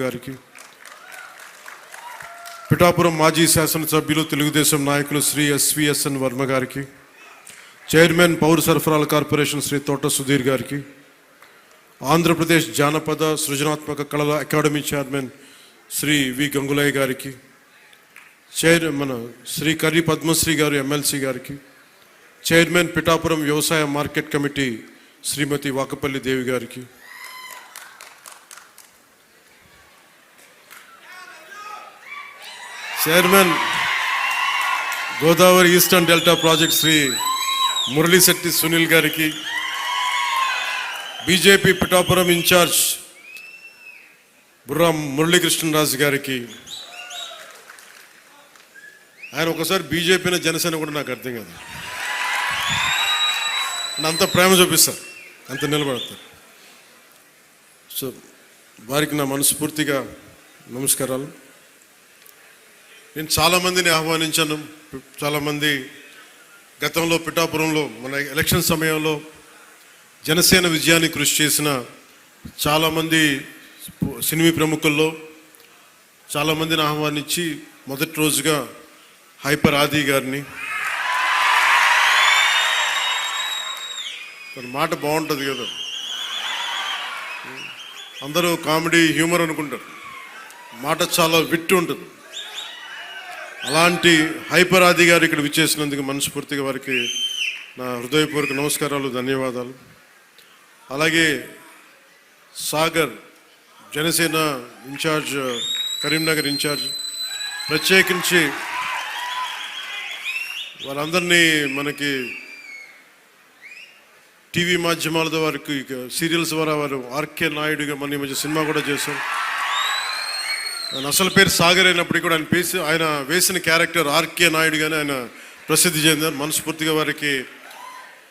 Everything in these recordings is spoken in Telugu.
గారికి, పిఠాపురం మాజీ శాసనసభ్యులు తెలుగుదేశం నాయకులు శ్రీ ఎస్విఎస్ఎన్ వర్మ గారికి, చైర్మన్ పౌర సరఫరాల కార్పొరేషన్ శ్రీ తోట సుధీర్ గారికి, ఆంధ్రప్రదేశ్ జానపద సృజనాత్మక కళల అకాడమీ చైర్మన్ శ్రీ వి గంగులయ్య గారికి, మన శ్రీ కర్రి పద్మశ్రీ గారు ఎమ్మెల్సీ గారికి, చైర్మన్ పిఠాపురం వ్యవసాయ మార్కెట్ కమిటీ శ్రీమతి వాకపల్లి దేవి గారికి, chairman Godavari eastern delta project Shri Muralisetti Sunil గారికి, బీజేపీ పిఠాపురం ఇన్ఛార్జ్ బుర్రా మురళీకృష్ణరాజు గారికి. ఆయన ఒకసారి బీజేపీని జనసేన కూడా నాకు అర్థం కాదు, అంత ప్రేమ చూపిస్తారు, అంత నిలబడతారు. సో వారికి నా మనస్ఫూర్తిగా నమస్కారాలు. నేను చాలామందిని ఆహ్వానించాను. చాలామంది గతంలో పిఠాపురంలో మన ఎలక్షన్ సమయంలో జనసేన విజయాన్ని కృషి చేసిన చాలామంది సినిమా ప్రముఖుల్లో చాలామందిని ఆహ్వానించి మొదటి రోజుగా హైపర్ ఆది గారిని, మాట బాగుంటుంది కదా, అందరూ కామెడీ హ్యూమర్ అనుకుంటారు, మాట చాలా విట్టు ఉంటుంది. అలాంటి హైపర్ ఆది గారు ఇక్కడ విచ్చేసినందుకు మనస్ఫూర్తిగా వారికి నా హృదయపూర్వక నమస్కారాలు, ధన్యవాదాలు. అలాగే సాగర్ జనసేన ఇన్ఛార్జ్, కరీంనగర్ ఇన్ఛార్జ్, ప్రత్యేకించి వారందరినీ మనకి టీవీ మాధ్యమాల ద్వారా, సీరియల్స్ ద్వారా వారు ఆర్కే నాయుడుగా మన ఈ మధ్య సినిమా కూడా చేశారు. ఆయన అసలు పేరు సాగర్ అయినప్పటికీ కూడా ఆయన వేసిన క్యారెక్టర్ ఆర్కే నాయుడుగానే ఆయన ప్రసిద్ధి చెందారు. మనస్ఫూర్తిగా వారికి,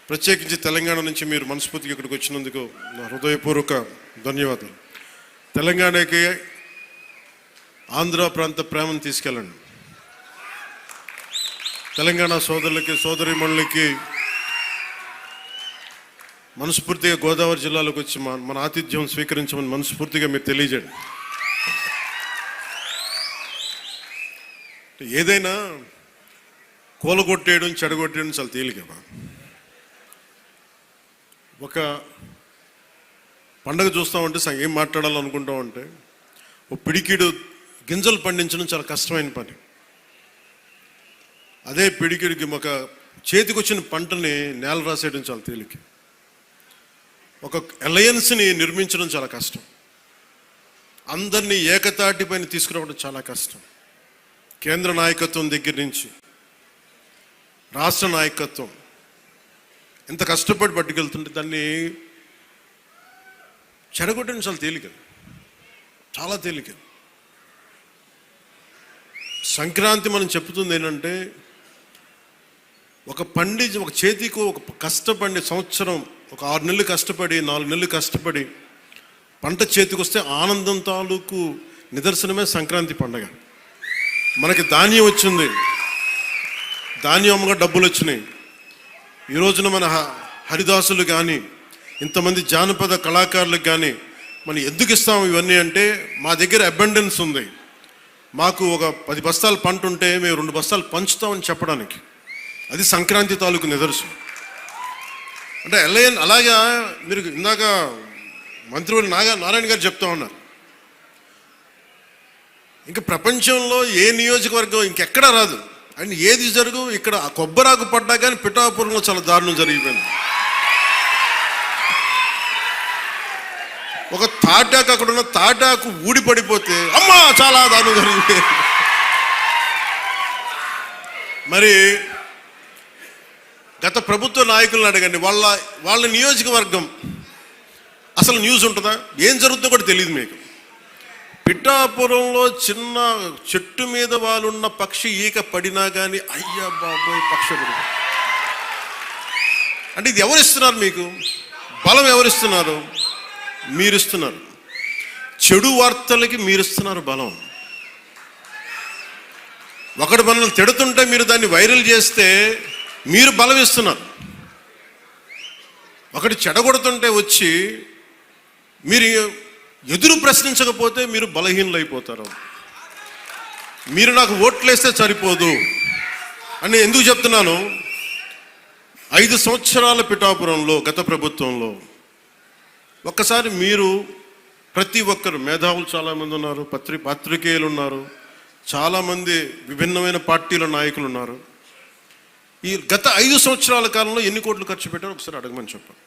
ప్రత్యేకించి తెలంగాణ నుంచి మీరు మనస్ఫూర్తిగా ఇక్కడికి వచ్చినందుకు నా హృదయపూర్వక ధన్యవాదాలు. తెలంగాణకి ఆంధ్ర ప్రాంత ప్రేమను తీసుకెళ్ళండి. తెలంగాణ సోదరులకి, సోదరీమణులకి మనస్ఫూర్తిగా గోదావరి జిల్లాలోకి వచ్చి మన ఆతిథ్యం స్వీకరించమని మనస్ఫూర్తిగా మీరు తెలియజేయండి. ఏదైనా కూలగొట్టేయడం, చెడగొట్టేయడం చాలా తేలికమా. ఒక పండగ చూస్తామంటే ఏం మాట్లాడాలనుకుంటామంటే, ఓ పిడికిడు గింజలు పండించడం చాలా కష్టమైన పని. అదే పిడికిడికి ఒక చేతికి వచ్చిన పంటని నేల రాసేయడం చాలా తేలిక. ఒక అలయన్స్ని నిర్మించడం చాలా కష్టం. అందరినీ ఏకతాటిపైన తీసుకురావడం చాలా కష్టం. కేంద్ర నాయకత్వం దగ్గర నుంచి రాష్ట్ర నాయకత్వం ఎంత కష్టపడి పట్టుకెళ్తుంటే దాన్ని చెడగొట్టడం చాలా తేలిక, చాలా తేలిక. సంక్రాంతి మనం చెప్తుంది ఏంటంటే, ఒక చేతికి ఒక కష్టపడి సంవత్సరం, ఒక 6 నెలలు కష్టపడి, 4 నెలలు కష్టపడి పంట చేతికి వస్తే ఆనందం తాలూకు నిదర్శనమే సంక్రాంతి పండగ. మనకి ధాన్యం వచ్చింది, ధాన్యం అమ్మగా డబ్బులు వచ్చినాయి. ఈ రోజున మన హరిదాసులు కానీ, ఇంతమంది జానపద కళాకారులకు కానీ మనం ఎందుకు ఇస్తాం ఇవన్నీ అంటే, మా దగ్గర అబండెన్స్ ఉంది, మాకు ఒక 10 బస్తాలు పంట ఉంటే మేము 2 బస్తాలు పంచుతామని చెప్పడానికి. అది సంక్రాంతి తాలూకు నిదర్శనం. అంటే అలాగా మీరు ఇందాక మంత్రివర్యులు నారాయణ గారు చెప్తా ఉన్నారు, ఇంకా ప్రపంచంలో ఏ నియోజకవర్గం ఇంకెక్కడా రాదు అండ్ ఏది జరుగు, ఇక్కడ కొబ్బరాకు పడ్డా కానీ పిఠాపురంలో చాలా దారుణం జరిగిపోయింది. ఒక తాటాకు, అక్కడ ఉన్న తాటాకు ఊడిపడిపోతే అమ్మా చాలా దారుణం జరిగిపోయింది. మరి గత ప్రభుత్వ నాయకులను అడగండి, వాళ్ళ నియోజకవర్గం అసలు న్యూస్ ఉంటుందా, ఏం జరుగుతుందో కూడా తెలియదు మీకు. పిఠాపురంలో చిన్న చెట్టు మీద వాళ్ళున్న పక్షి ఈక పడినా కానీ అయ్యా బాబోయ్ పక్షుడు అంటే ఇది ఎవరిస్తున్నారు మీకు? బలం ఎవరిస్తున్నారు? మీరిస్తున్నారు. చెడు వార్తలకి మీరిస్తున్నారు బలం. ఒకటి మనల్ని తిడుతుంటే మీరు దాన్ని వైరల్ చేస్తే మీరు బలం ఇస్తున్నారు. ఒకటి చెడగొడుతుంటే వచ్చి మీరు ఎదురు ప్రశ్నించకపోతే మీరు బలహీనలైపోతారు. మీరు నాకు ఓట్లేస్తే సరిపోదు అని ఎందుకు చెప్తున్నాను? 5 సంవత్సరాల పిఠాపురంలో గత ప్రభుత్వంలో ఒక్కసారి మీరు ప్రతి ఒక్కరు మేధావులు చాలామంది ఉన్నారు, పత్రికేయులు ఉన్నారు, చాలామంది విభిన్నమైన పార్టీల నాయకులు ఉన్నారు. ఈ గత 5 సంవత్సరాల కాలంలో ఎన్ని కోట్లు ఖర్చు పెట్టారో ఒకసారి అడగమని చెప్పాను.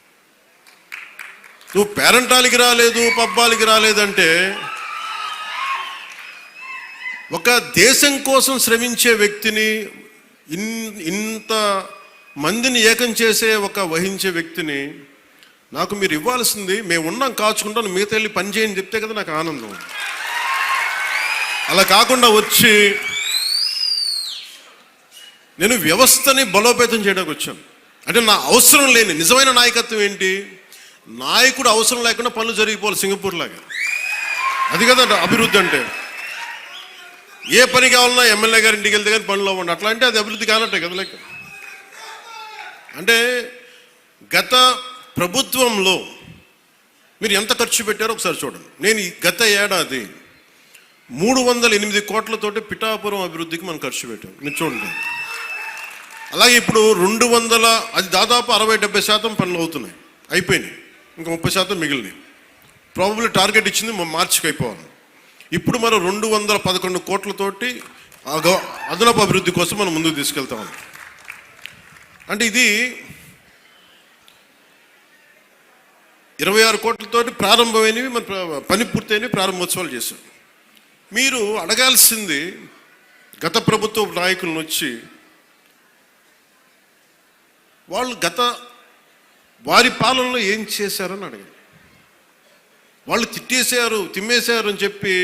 నువ్వు పేరంటాలకి రాలేదు, పబ్బాలకి రాలేదంటే, ఒక దేశం కోసం శ్రమించే వ్యక్తిని, ఇంత మందిని ఏకం చేసే వహించే వ్యక్తిని నాకు మీరు ఇవ్వాల్సింది, మేము ఉన్నాం కాచుకుంటాను, మిగతా వెళ్ళి పని చేయని చెప్తే కదా నాకు ఆనందం. అలా కాకుండా వచ్చి నేను వ్యవస్థని బలోపేతం చేయడానికి వచ్చాను. అంటే నా అవసరం లేని నిజమైన నాయకత్వం ఏంటి? నాయకుడు అవసరం లేకుండా పనులు జరిగిపోవాలి సింగపూర్ లాగా. అది కదా అభివృద్ధి అంటే. ఏ పని కావాలన్నా ఎమ్మెల్యే గారి ఇంటికి వెళ్తే కానీ పనులు అవ్వండి, అట్లా అంటే అది అభివృద్ధి కానట్టే కదా లెక్క. అంటే గత ప్రభుత్వంలో మీరు ఎంత ఖర్చు పెట్టారో ఒకసారి చూడండి. నేను గత ఏడాది 308 కోట్లతోటి పిఠాపురం అభివృద్ధికి మనం ఖర్చు పెట్టాం, మీరు చూడండి. అలాగే ఇప్పుడు 200, అది దాదాపు 60-70% పనులు అవుతున్నాయి, అయిపోయినాయి, ఇంకా 30% మిగిలినాయి. ప్రాబబ్లీ టార్గెట్ ఇచ్చింది మార్చికి అయిపోవాలి. ఇప్పుడు మనం 211 కోట్లతోటి అదనపు అభివృద్ధి కోసం మనం ముందుకు తీసుకెళ్తాం. అంటే ఇది 26 కోట్లతోటి ప్రారంభమైనవి, మన పని పూర్తయినవి, ప్రారంభోత్సవాలు చేశాం. మీరు అడగాల్సింది గత ప్రభుత్వ నాయకులను వచ్చి, వాళ్ళు వారి పాలనలో ఏం చేశారని అడగండి. వాళ్ళు తిమ్మేశారు అని చెప్పి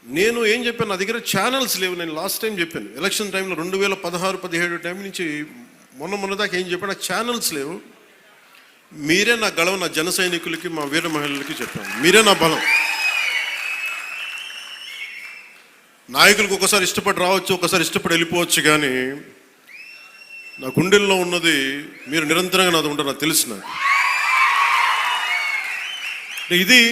నేను ఏం చెప్పాను? నా దగ్గర ఛానల్స్ లేవు. నేను లాస్ట్ టైం చెప్పాను, ఎలక్షన్ టైంలో 2016-17 టైం నుంచి మొన్న దాకా ఏం చెప్పాను, నాకు ఛానల్స్ లేవు. మీరే నా గళం, నా జన సైనికులకి, మా వీర మహిళలకి చెప్పాను, మీరే నా బలం. నాయకులకు ఒకసారి ఇష్టపడి రావచ్చు, ఒకసారి ఇష్టపడి వెళ్ళిపోవచ్చు, కానీ నా గుండెల్లో ఉన్నది మీరు నిరంతరంగా నాది ఉంటారు, నాకు తెలుసు. నాకు ఇది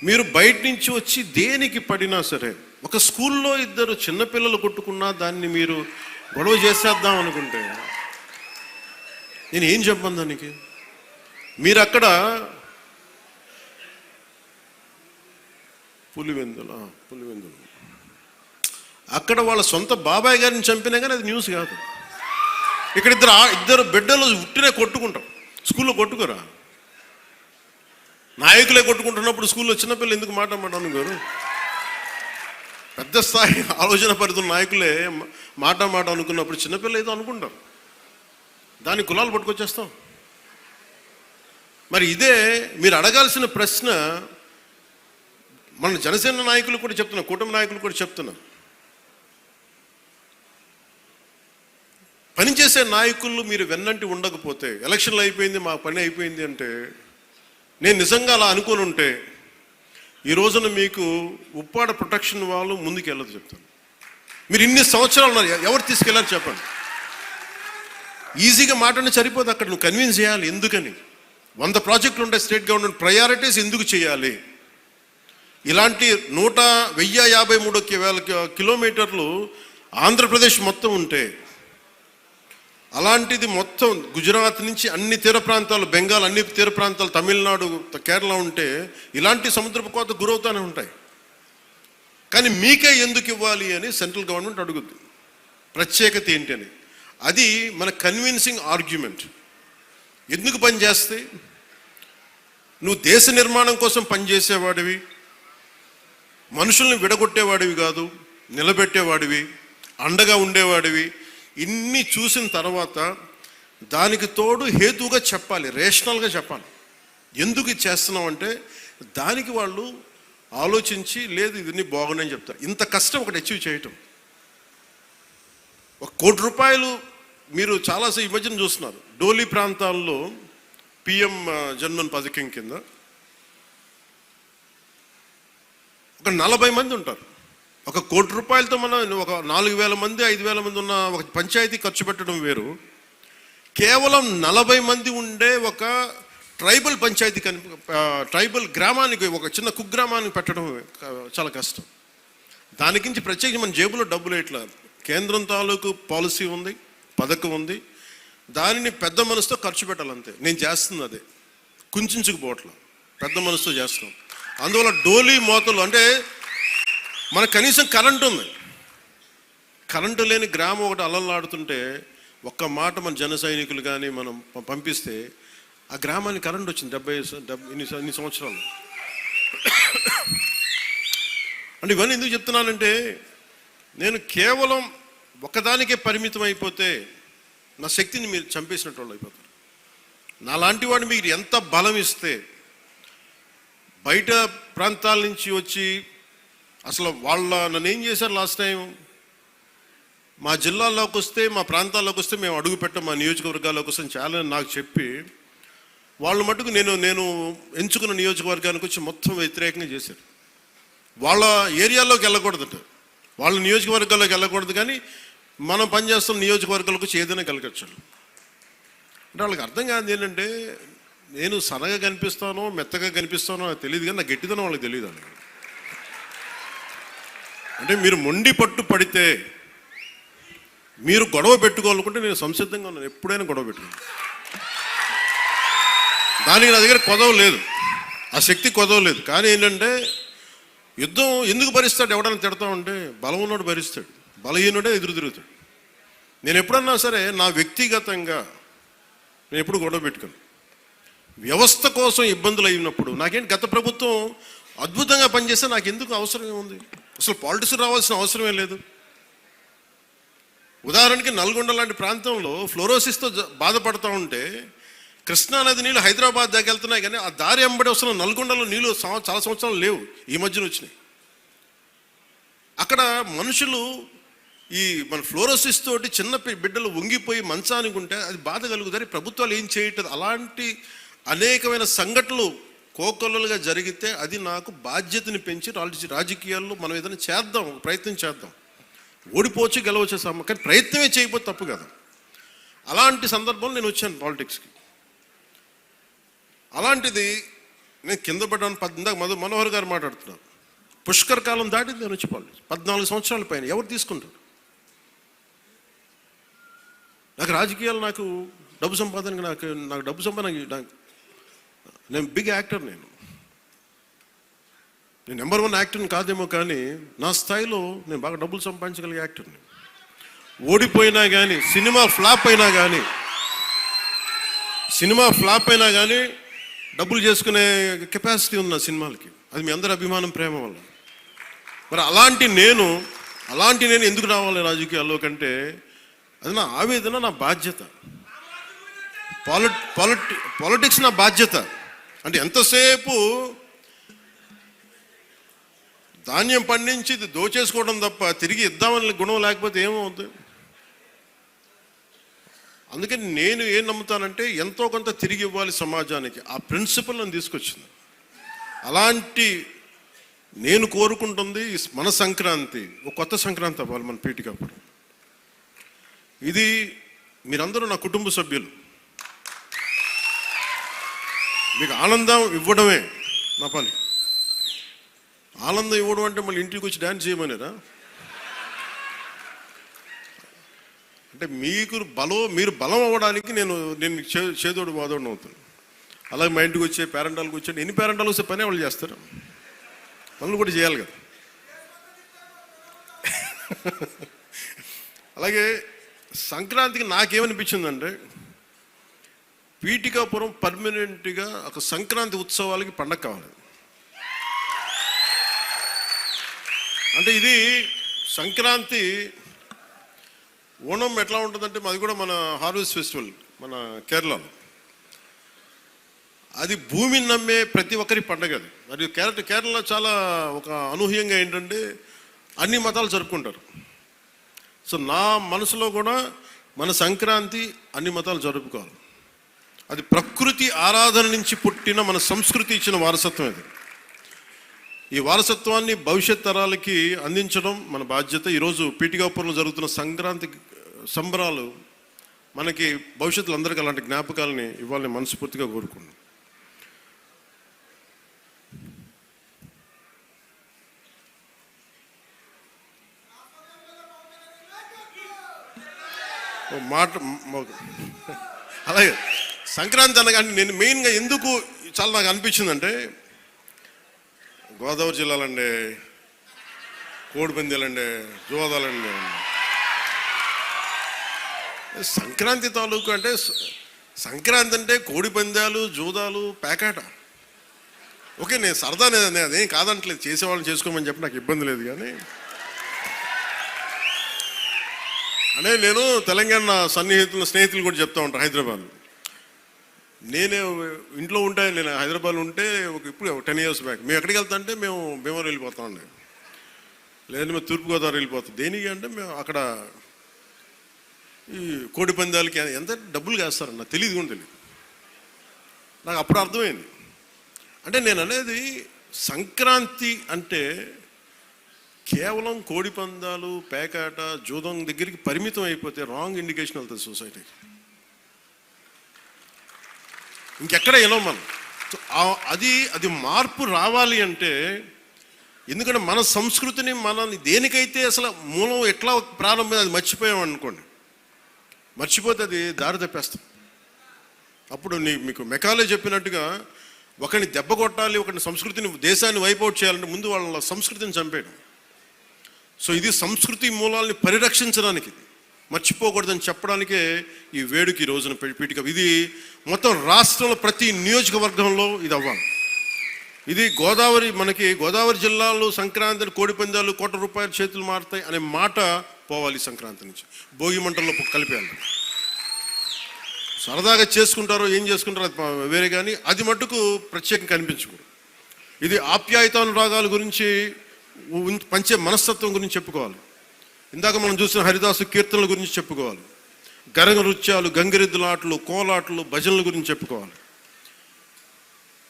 మీరు బయట నుంచి వచ్చి దేనికి పడినా సరే, ఒక స్కూల్లో 2 చిన్నపిల్లలు కొట్టుకున్నా దాన్ని మీరు గొడవ చేసేద్దాం అనుకుంటే నేను ఏం చెప్పను దానికి? మీరు అక్కడ పులివెందులు అక్కడ వాళ్ళ సొంత బాబాయ్ గారిని చంపినా కానీ అది న్యూస్ కాదు. ఇక్కడ ఇద్దరు బిడ్డలు ఉట్టినే కొట్టుకుంటాం, స్కూల్లో కొట్టుకోరా? నాయకులే కొట్టుకుంటున్నప్పుడు స్కూల్లో చిన్నపిల్లలు ఎందుకు మాట అనుకోరు? పెద్ద స్థాయి ఆలోచన పరిధుల నాయకులే మాట అనుకున్నప్పుడు చిన్నపిల్లలు ఏదో అనుకుంటారు, దాని కులాలు పట్టుకొచ్చేస్తాం. మరి ఇదే మీరు అడగాల్సిన ప్రశ్న. మన జనసేన నాయకులు కూడా చెప్తున్నా, కూటమి నాయకులు కూడా చెప్తున్నా, పనిచేసే నాయకులు మీరు వెన్నంటి ఉండకపోతే, ఎలక్షన్లు అయిపోయింది మా పని అయిపోయింది అంటే, నేను నిజంగా అలా అనుకుని ఉంటే ఈ రోజున మీకు ఉప్పాడ ప్రొటెక్షన్ వాళ్ళు ముందుకు వెళ్ళదు చెప్తాను. మీరు ఇన్ని సంవత్సరాలు ఉన్నారు, ఎవరు తీసుకెళ్ళారు చెప్పండి? ఈజీగా మాట్లాడి సరిపోదు, అక్కడ నువ్వు కన్విన్స్ చేయాలి. ఎందుకని 100 ప్రాజెక్టులు ఉంటాయి స్టేట్ గవర్నమెంట్, ప్రయారిటీస్ ఎందుకు చేయాలి? ఇలాంటి 1053 కిలోమీటర్లు ఆంధ్రప్రదేశ్ మొత్తం ఉంటే, అలాంటిది మొత్తం గుజరాత్ నుంచి అన్ని తీర ప్రాంతాలు, బెంగాల్ అన్ని తీర ప్రాంతాలు, తమిళనాడు, కేరళ ఉంటే ఇలాంటి సముద్రపు కోత గురవుతూనే ఉంటాయి. కానీ మీకే ఎందుకు ఇవ్వాలి అని సెంట్రల్ గవర్నమెంట్ అడుగుద్ది. ప్రత్యేకత ఏంటి అని. అది మన కన్విన్సింగ్ ఆర్గ్యుమెంట్. ఎందుకు పనిచేస్తే? నువ్వు దేశ నిర్మాణం కోసం పనిచేసేవాడివి, మనుషుల్ని విడగొట్టేవాడివి కాదు, నిలబెట్టేవాడివి, అండగా ఉండేవాడివి. ఇన్ని చూసిన తర్వాత దానికి తోడు హేతువుగా చెప్పాలి, రేషనల్గా చెప్పాలి. ఎందుకు ఇది చేస్తున్నాం అంటే దానికి వాళ్ళు ఆలోచించి, లేదు ఇవన్నీ బాగున్నాయని చెప్తారు. ఇంత కష్టం ఒకటి అచీవ్ చేయటం. 1 కోటి రూపాయలు మీరు చాలాసేపు ఈ మధ్యన చూస్తున్నారు. డోలీ ప్రాంతాల్లో పిఎం జన్మన్ పథకం కింద ఒక 40 మంది ఉంటారు. 1 కోటి రూపాయలతో మనం ఒక 4,000 మంది 5,000 మంది ఉన్న ఒక పంచాయతీ ఖర్చు పెట్టడం వేరు. కేవలం 40 మంది ఉండే ఒక ట్రైబల్ పంచాయతీ ట్రైబల్ గ్రామానికి ఒక చిన్న కుగ్రామానికి పెట్టడం చాలా కష్టం. దానికించి ప్రత్యేకించి మన జేబులో డబ్బులు ఇట్లా కేంద్రం తాలూకు పాలసీ ఉంది, పథకం ఉంది, దానిని పెద్ద మనసుతో ఖర్చు పెట్టాలంతే. నేను చేస్తుంది అదే, కుంచుకుపోవట్ల పెద్ద మనసుతో చేస్తున్నాం. అందువల్ల డోలీ మోతలు అంటే మనకు కనీసం కరెంటు ఉంది, కరెంటు లేని గ్రామం ఒకటి అలలాడుతుంటే ఒక్క మాట మన జన సైనికులు కానీ మనం పంపిస్తే ఆ గ్రామానికి కరెంట్ వచ్చింది 70 ఇన్ని సంవత్సరాలు. అంటే ఇవన్నీ ఎందుకు చెప్తున్నానంటే, నేను కేవలం ఒకదానికే పరిమితం అయిపోతే నా శక్తిని మీరు చంపేసినట్టు వాళ్ళు అయిపోతారు. నాలాంటి వాడిని మీరు ఎంత బలం ఇస్తే, బయట ప్రాంతాల నుంచి వచ్చి అసలు నన్ను ఏం చేశారు లాస్ట్ టైం, మా జిల్లాల్లోకి వస్తే మా ప్రాంతాల్లోకి వస్తే మేము అడుగు పెట్టాం, మా నియోజకవర్గాల్లోకి వస్తే చాలా నాకు చెప్పి వాళ్ళు మటుకు నేను ఎంచుకున్న నియోజకవర్గానికి వచ్చి మొత్తం వ్యతిరేకంగా చేశారు. వాళ్ళ ఏరియాలోకి వెళ్ళకూడదట, వాళ్ళ నియోజకవర్గాల్లోకి వెళ్ళకూడదు, కానీ మనం పనిచేస్తున్న నియోజకవర్గాలకు వచ్చి ఏదైనా కలగచ్చు. అంటే వాళ్ళకి అర్థం కాదు ఏంటంటే, నేను సన్నగా కనిపిస్తానో మెత్తగా కనిపిస్తానో నాకు తెలియదు, కానీ నా గట్టిదనం వాళ్ళకి తెలియదు. అంటే మీరు మొండి పట్టు పడితే, మీరు గొడవ పెట్టుకోవాలనుకుంటే నేను సంసిద్ధంగా ఉన్నాను, ఎప్పుడైనా గొడవ పెట్టుకున్నాను. దానికి నా దగ్గర కొదవ లేదు, ఆ శక్తి కొదవ లేదు. కానీ ఏంటంటే యుద్ధం ఎందుకు భరిస్తాడు, ఎవడన్నా తిడతా ఉంటే బలం ఉన్నోడు భరిస్తాడు, బలహీనుడే ఎదురు తిరుగుతాడు. నేను ఎప్పుడన్నా సరే నా వ్యక్తిగతంగా నేను ఎప్పుడు గొడవ పెట్టుకోను. వ్యవస్థ కోసం ఇబ్బందులు అయినప్పుడు నాకేంటి, గత ప్రభుత్వం అద్భుతంగా పనిచేస్తే నాకు ఎందుకు అవసరం ఏముంది, అసలు పాలిటిక్స్ రావాల్సిన అవసరమే లేదు. ఉదాహరణకి నల్గొండ లాంటి ప్రాంతంలో ఫ్లోరోసిస్తో బాధపడుతూ ఉంటే కృష్ణానది నీళ్ళు హైదరాబాద్ దాకా వెళ్తున్నాయి, కానీ ఆ దారి వెంబడి వస్తున్న నల్గొండలో నీళ్ళు చాలా సంవత్సరాలు లేవు, ఈ మధ్యన వచ్చినాయి. అక్కడ మనుషులు ఈ మన ఫ్లోరోసిస్ తోటి చిన్న బిడ్డలు వంగిపోయి మంచానికి ఉంటే అది బాధ కలుగుతారు, ప్రభుత్వాలు ఏం చేయట్లేదు. అలాంటి అనేకమైన సంఘటనలు కోకొల్లలుగా జరిగితే అది నాకు బాధ్యతని పెంచి రాజకీయాల్లో మనం ఏదైనా చేద్దాం, ప్రయత్నం చేద్దాం. ఓడిపోవచ్చు గెలవచ్చు కానీ ప్రయత్నమే చేయకపోతే తప్పు కదా. అలాంటి సందర్భంలో నేను వచ్చాను పాలిటిక్స్కి. అలాంటిది నేను కింద పడ్డాను. ఇందాక మనోహర్ గారు మాట్లాడుతున్నారు, పుష్కర్ కాలం దాటింది నేను వచ్చి పాలిటిక్స్ 14 సంవత్సరాల పైన. ఎవరు తీసుకుంటారు? నాకు రాజకీయాలు, నాకు డబ్బు సంపాదనకి నాకు డబ్బు సంపాదన, నేను బిగ్ యాక్టర్, నేను నెంబర్ 1 యాక్టర్ని కాదేమో, కానీ నా స్థాయిలో నేను బాగా డబ్బులు సంపాదించగలిగే యాక్టర్ని. ఓడిపోయినా కానీ, సినిమా ఫ్లాప్ అయినా కానీ డబ్బులు చేసుకునే కెపాసిటీ ఉంది నా సినిమాలకి. అది మీ అందరి అభిమానం, ప్రేమ వల్ల. మరి అలాంటి నేను ఎందుకు రావాలి రాజకీయాల్లో కంటే, అది నా ఆవేదన, నా బాధ్యత. పాలిటిక్స్ నా బాధ్యత. అంటే ఎంతసేపు ధాన్యం పండించి దోచేసుకోవడం తప్ప తిరిగి ఇద్దామని గుణం లేకపోతే ఏమవుతుంది? అందుకని నేను ఏం నమ్ముతానంటే, ఎంతో కొంత తిరిగి ఇవ్వాలి సమాజానికి. ఆ ప్రిన్సిపల్ నన్ను తీసుకొచ్చింది. అలాంటి నేను కోరుకుంటుంది మన సంక్రాంతి ఒక కొత్త సంక్రాంతి అవ్వాలి మన పీఠికాపురం. ఇది మీరందరూ నా కుటుంబ సభ్యులు, మీకు ఆనందం ఇవ్వడమే నా పని. ఆనందం ఇవ్వడం అంటే మళ్ళీ ఇంటికి వచ్చి డ్యాన్స్ చేయమనేరా? అంటే మీరు బలం అవ్వడానికి నేను చేదోడు వాదోడు అవుతాను. అలాగే మా ఇంటికి వచ్చే పేరెంటాలకు వచ్చే ఎన్ని పేరెంటాలు వస్తే పని వాళ్ళు చేస్తారు, పనులు కూడా చేయాలి కదా. అలాగే సంక్రాంతికి నాకేమనిపించిందంటే, పీఠికాపురం పర్మనెంట్గా ఒక సంక్రాంతి ఉత్సవాలకి పండగ కావాలి. అంటే ఇది సంక్రాంతి, ఓణం ఎట్లా ఉంటుందంటే, అది కూడా మన హార్వెస్ట్ ఫెస్టివల్ మన కేరళలో. అది భూమిని నమ్మే ప్రతి ఒక్కరి పండగ అది. మరి కేరళలో చాలా ఒక అనూహ్యంగా ఏంటంటే అన్ని మతాలు జరుపుకుంటారు. సో నా మనసులో కూడా మన సంక్రాంతి అన్ని మతాలు జరుపుకోవాలి. అది ప్రకృతి ఆరాధన నుంచి పుట్టిన మన సంస్కృతి ఇచ్చిన వారసత్వం అది. ఈ వారసత్వాన్ని భవిష్యత్ తరాలకి అందించడం మన బాధ్యత. ఈరోజు పీఠికాపురంలో జరుగుతున్న సంక్రాంతి సంబరాలు మనకి భవిష్యత్తులో అందరికీ అలాంటి జ్ఞాపకాలని ఇవ్వాలని మనస్ఫూర్తిగా కోరుకున్నాం. ఓ మాట అలాగే సంక్రాంతి అనగానే నేను మెయిన్గా ఎందుకు చాలా నాకు అనిపించిందంటే, గోదావరి జిల్లాలండి, కోడిపందాలండి, జోదాలండి, సంక్రాంతి తాలూకు అంటే సంక్రాంతి అంటే కోడిపందాలు, జూదాలు, పేకాట. ఓకే, నేను సరదా అదేం కాదంటలేదు, చేసేవాళ్ళని చేసుకోమని చెప్పి నాకు ఇబ్బంది లేదు. కానీ అంటే నేను తెలంగాణ స్నేహితులు కూడా చెప్తా ఉంటాను. హైదరాబాద్ నేనే ఇంట్లో ఉంటే, నేను హైదరాబాద్లో ఉంటే ఇప్పుడు 10 years బ్యాక్ మేము ఎక్కడికి వెళ్తా అంటే మేము భీమవరం వెళ్ళిపోతామండి, లేదంటే మేము తూర్పుగోదావరి వెళ్ళిపోతాం. దేనికి అంటే మేము అక్కడ ఈ కోడి పందాలకి ఎంత డబ్బులు వేస్తారన్న తెలియదు కూడా తెలియదు. నాకు అప్పుడు అర్థమైంది. అంటే నేను అనేది సంక్రాంతి అంటే కేవలం కోడి పందాలు, పేకాట, జూదం దగ్గరికి పరిమితం అయిపోతే రాంగ్ ఇండికేషన్ వెళ్తుంది సొసైటీకి. ఇంకెక్కడ వెళ్ళాం మనం. అది మార్పు రావాలి అంటే, ఎందుకంటే మన సంస్కృతిని మనల్ని దేనికైతే అసలు మూలం ఎట్లా ప్రారంభం అది మర్చిపోయాం అనుకోండి, మర్చిపోతే అది దారి తప్పేస్తాం. అప్పుడు మీకు మెకాలే చెప్పినట్టుగా ఒకరిని దెబ్బ కొట్టాలి, ఒకరిని సంస్కృతిని, దేశాన్ని వైపౌట్ చేయాలంటే ముందు వాళ్ళ సంస్కృతిని చంపేయడం. సో ఇది సంస్కృతి మూలాల్ని పరిరక్షించడానికి, మర్చిపోకూడదని చెప్పడానికే ఈ వేడుక ఈ రోజున పీఠిక. ఇది మొత్తం రాష్ట్రంలో ప్రతి నియోజకవర్గంలో ఇది అవ్వాలి. ఇది గోదావరి జిల్లాలో సంక్రాంతిని కోడిపందాలు ₹1 చేతులు మారుతాయి అనే మాట పోవాలి. సంక్రాంతి నుంచి భోగి మంటల్లో కలిపేయాలి. సరదాగా చేసుకుంటారో ఏం చేసుకుంటారో అది వేరే, కానీ అది మట్టుకు ప్రత్యేకంగా కనిపించకూడదు. ఇది ఆప్యాయతానురాగాల గురించి, పంచే మనస్తత్వం గురించి చెప్పుకోవాలి. ఇందాక మనం చూసిన హరిదాసు కీర్తనల గురించి చెప్పుకోవాలి. గరగ నృత్యాలు, గంగిరెద్దులాటలు, కోలాటలు, భజనల గురించి చెప్పుకోవాలి.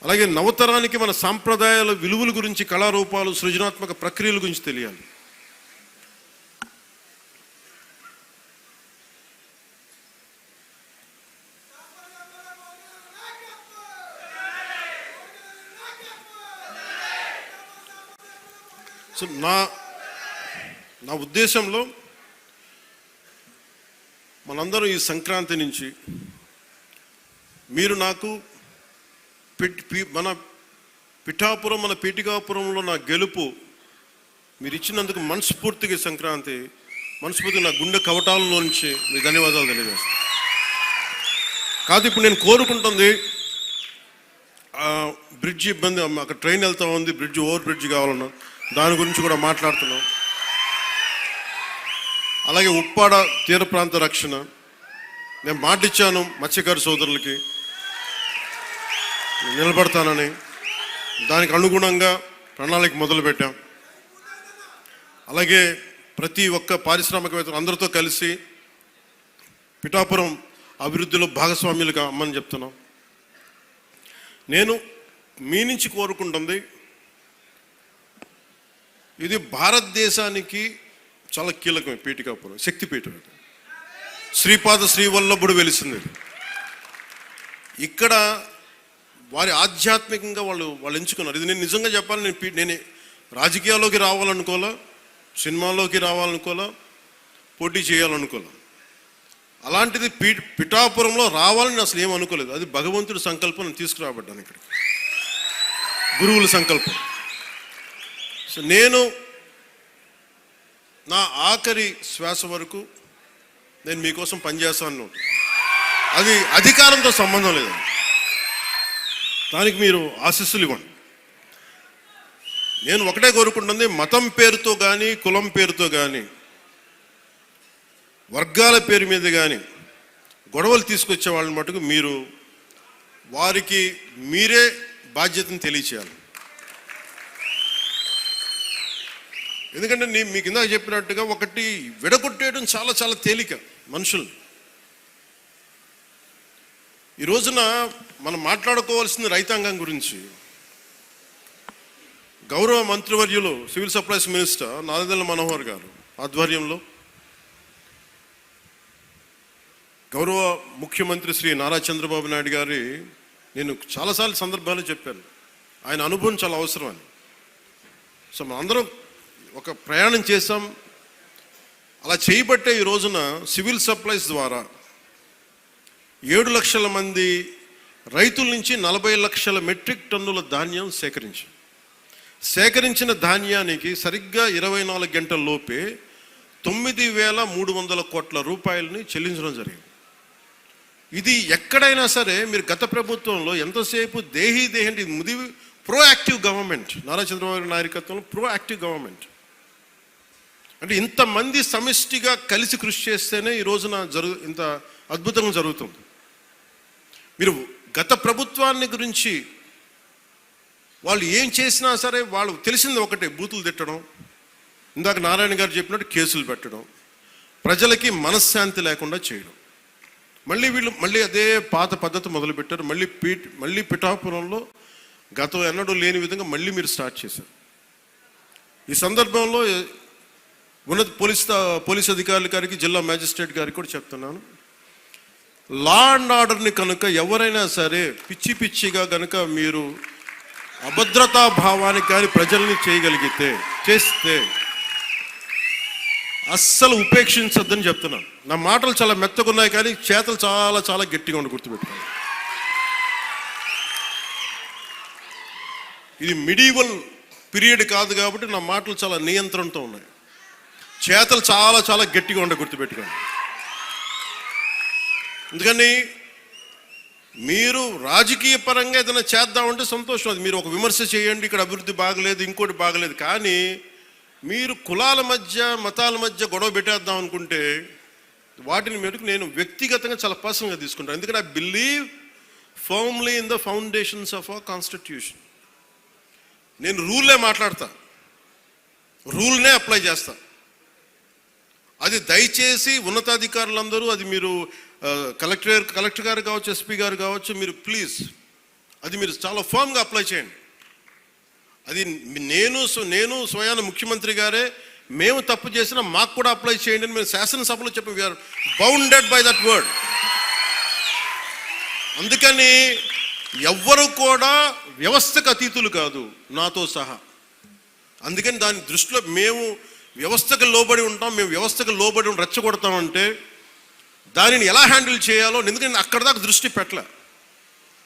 అలాగే నవతరానికి మన సాంప్రదాయాల విలువల గురించి, కళారూపాలు, సృజనాత్మక ప్రక్రియల గురించి తెలియాలి. సో నా ఉద్దేశంలో మనందరం ఈ సంక్రాంతి నుంచి మీరు నాకు మన పిఠాపురం, మన పీఠికాపురంలో నా గెలుపు మీరు ఇచ్చినందుకు మనస్ఫూర్తిగా సంక్రాంతి మనస్ఫూర్తిగా నా గుండె కవటాలలో నుంచి మీ ధన్యవాదాలు తెలియజేస్తాను. కాదు ఇప్పుడు నేను కోరుకుంటుంది బ్రిడ్జి ఇబ్బంది, అక్కడ ట్రైన్ వెళ్తా ఉంది, ఓవర్ బ్రిడ్జ్ కావాలన్నా దాని గురించి కూడా మాట్లాడుతున్నాం. అలాగే ఉప్పాడ తీర ప్రాంత రక్షణ నేను మాటిచ్చాను మత్స్యకారు సోదరులకి నిలబడతానని, దానికి అనుగుణంగా ప్రణాళిక మొదలుపెట్టాం. అలాగే ప్రతి ఒక్క పారిశ్రామికవేత్తలు అందరితో కలిసి పిఠాపురం అభివృద్ధిలో భాగస్వామ్యులుగా అమ్మని చెప్తున్నాం. నేను మీ నుంచి కోరుకుంటుంది, ఇది భారతదేశానికి చాలా కీలకమే. పీఠికాపురం శక్తిపీఠం, శ్రీపాద శ్రీవల్లభుడు వెలిసింది ఇక్కడ. వారి ఆధ్యాత్మికంగా వాళ్ళు ఎంచుకున్నారు. ఇది నేను నిజంగా చెప్పాలి, నేను రాజకీయాల్లోకి రావాలనుకోలే, సినిమాల్లోకి రావాలనుకోలే, పోటీ చేయాలనుకోలే. అలాంటిది పిఠాపురంలో రావాలని అసలు ఏమనుకోలేదు. అది భగవంతుడి సంకల్పం, నేను తీసుకురాబడ్డాను ఇక్కడికి, గురువుల సంకల్పం. సో నేను నా ఆఖరి శ్వాస వరకు నేను మీకోసం పనిచేస్తాను. అది అధికారంతో సంబంధం లేదు, దానికి మీరు ఆశీస్సులు ఇవ్వండి. నేను ఒకటే కోరుకుంటుంది, మతం పేరుతో కానీ, కులం పేరుతో కానీ, వర్గాల పేరు మీద కానీ గొడవలు తీసుకొచ్చే వాళ్ళని మటుకు మీరు వారికి మీరే బాధ్యతను తెలియచేయాలి. ఎందుకంటే మీకు ఇందాక చెప్పినట్టుగా ఒకటి విడగొట్టేయడం చాలా చాలా తేలిక మనుషులు. ఈ రోజున మనం మాట్లాడుకోవాల్సిన రైతాంగం గురించి గౌరవ మంత్రివర్యులు civil supplies minister Nadendla Manohar గారు ఆధ్వర్యంలో, గౌరవ ముఖ్యమంత్రి శ్రీ నారా చంద్రబాబు నాయుడు గారి, నేను చాలాసార్లు సందర్భాలు చెప్పాను, ఆయన అనుభవం చాలా అవసరం అని. సో మనందరం ఒక ప్రయాణం చేసాం. అలా చేయబట్టే ఈ రోజున సివిల్ సప్లైస్ ద్వారా 7 లక్షల మంది రైతుల నుంచి 40 లక్షల మెట్రిక్ టన్నుల ధాన్యం సేకరించిన ధాన్యానికి సరిగ్గా 24 గంటల లోపే 9,300 కోట్ల రూపాయలని చెల్లించడం జరిగింది. ఇది ఎక్కడైనా సరే మీరు గత ప్రభుత్వంలో ఎంతసేపు దేహి అంటే ప్రోయాక్టివ్ గవర్నమెంట్, నారా చంద్రబాబు నాయకత్వంలో ప్రోయాక్టివ్ గవర్నమెంట్ అంటే ఇంతమంది సమిష్టిగా కలిసి కృషి చేస్తేనే ఈ రోజున ఇంత అద్భుతంగా జరుగుతుంది. మీరు గత ప్రభుత్వాన్ని గురించి వాళ్ళు ఏం చేసినా సరే వాళ్ళు తెలిసింది ఒకటే, బూతులు తిట్టడం, ఇందాక నారాయణ గారు చెప్పినట్టు కేసులు పెట్టడం, ప్రజలకి మనశ్శాంతి లేకుండా చేయడం. మళ్ళీ అదే పాత పద్ధతి మొదలుపెట్టారు. మళ్ళీ పిఠాపురంలో గతం ఎన్నడూ లేని విధంగా మళ్ళీ మీరు స్టార్ట్ చేశారు. ఈ సందర్భంలో ఉన్నత పోలీస్ అధికారుల గారికి, జిల్లా మ్యాజిస్ట్రేట్ గారికి కూడా చెప్తున్నాను, లా అండ్ ఆర్డర్ని కనుక ఎవరైనా సరే పిచ్చిగా కనుక మీరు అభద్రతా భావానికి కానీ ప్రజల్ని చేస్తే అస్సలు ఉపేక్షించొద్దని చెప్తున్నాను. నా మాటలు చాలా మెత్తగా ఉన్నాయి కానీ చేతలు చాలా చాలా గట్టిగా ఉండి గుర్తుపెట్టుకోండి. ఇది మిడీవల్ పీరియడ్ కాదు కాబట్టి నా మాటలు చాలా నియంత్రణతో ఉన్నాయి. చేతలు చాలా చాలా గట్టిగా ఉండే గుర్తుపెట్టుకోండి. ఎందుకని మీరు రాజకీయ పరంగా ఏదైనా చేద్దామంటే సంతోషం, అది మీరు ఒక విమర్శ చేయండి, ఇక్కడ అభివృద్ధి బాగలేదు, ఇంకోటి బాగలేదు. కానీ మీరు కులాల మధ్య మతాల మధ్య గొడవ పెట్టేద్దాం అనుకుంటే వాటిని మెరుగు నేను వ్యక్తిగతంగా చాలా పర్సనల్గా తీసుకుంటాను. ఎందుకంటే I believe firmly in the foundations of our constitution. నేను రూల్నే మాట్లాడతా, రూల్నే అప్లై చేస్తా. అది దయచేసి ఉన్నతాధికారులందరూ, అది మీరు కలెక్టర్ గారు కావచ్చు, ఎస్పీ గారు కావచ్చు, మీరు ప్లీజ్ అది మీరు చాలా ఫర్మ్గా అప్లై చేయండి. అది నేను స్వయాన ముఖ్యమంత్రి గారే మేము తప్పు చేసినా మాకు కూడా అప్లై చేయండి అని మేము శాసనసభలో చెప్పి we are bounded by that word. అందుకని ఎవ్వరు కూడా వ్యవస్థకు అతీతులు కాదు, నాతో సహా. అందుకని దాని దృష్టిలో మేము వ్యవస్థకు లోబడి ఉంటాం, మేము వ్యవస్థకు లోబడి రెచ్చగొడతామంటే దానిని ఎలా హ్యాండిల్ చేయాలో, ఎందుకంటే అక్కడ దాకా దృష్టి పెట్టలే,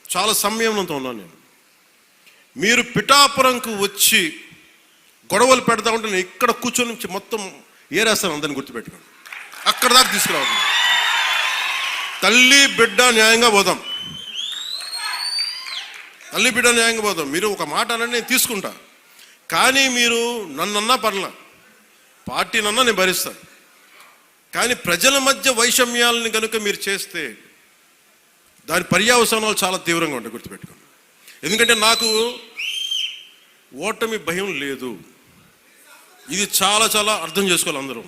చాలా సంయమనంతో ఉన్నాను నేను. మీరు పిఠాపురంకు వచ్చి గొడవలు పెడతా ఉంటే నేను ఇక్కడ కూర్చొని మొత్తం ఏరేస్తాను, అందరిని గుర్తుపెట్టుకోండి. అక్కడ దాకా తీసుకురావద్దు. తల్లి బిడ్డ న్యాయంగా పోదాం, తల్లి బిడ్డ న్యాయంగా పోదాం. మీరు ఒక మాట అనండి, నేను తీసుకుంటా. కానీ మీరు నన్నన్నా పర్లా, పార్టీనన్నా నేను భరిస్తాను. కానీ ప్రజల మధ్య వైషమ్యాలని కనుక మీరు చేస్తే దాని పర్యవసానాలు చాలా తీవ్రంగా ఉంటాయి, గుర్తుపెట్టుకోండి. ఎందుకంటే నాకు ఓటమి భయం లేదు, ఇది చాలా చాలా అర్థం చేసుకోవాలి అందరూ.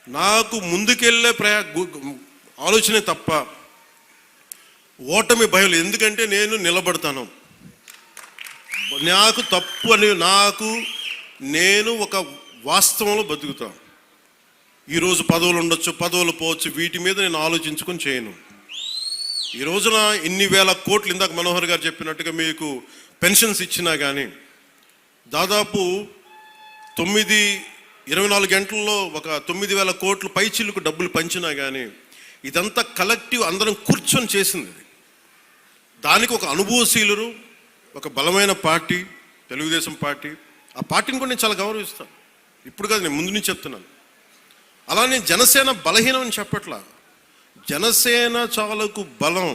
నాకు ముందుకెళ్ళే ఆలోచనే తప్ప ఓటమి భయం లేదు. ఎందుకంటే నేను నిలబడతాను, నాకు తప్పు అని నేను ఒక వాస్తవంలో బతుకుతాను. ఈరోజు పదవులు ఉండొచ్చు, పదవులు పోవచ్చు, వీటి మీద నేను ఆలోచించుకొని చేయను. ఈ రోజున ఇన్ని వేల కోట్లు, ఇందాక మనోహర్ గారు చెప్పినట్టుగా మీకు పెన్షన్స్ ఇచ్చినా కానీ దాదాపు 24 గంటల్లో ఒక 9,000 కోట్లు పైచిల్లుకు డబ్బులు పంచినా కానీ ఇదంతా కలెక్టివ్ అందరం కూర్చొని చేసింది. దానికి ఒక అనుభవశీలురు, ఒక బలమైన పార్టీ తెలుగుదేశం పార్టీ. ఆ పార్టీని కూడా నేను చాలా గౌరవిస్తాను, ఇప్పుడు కాదు, నేను ముందు నుంచి చెప్తున్నాను. అలానే జనసేన బలహీనం అని చెప్పట్లా, జనసేన చాలకు బలం.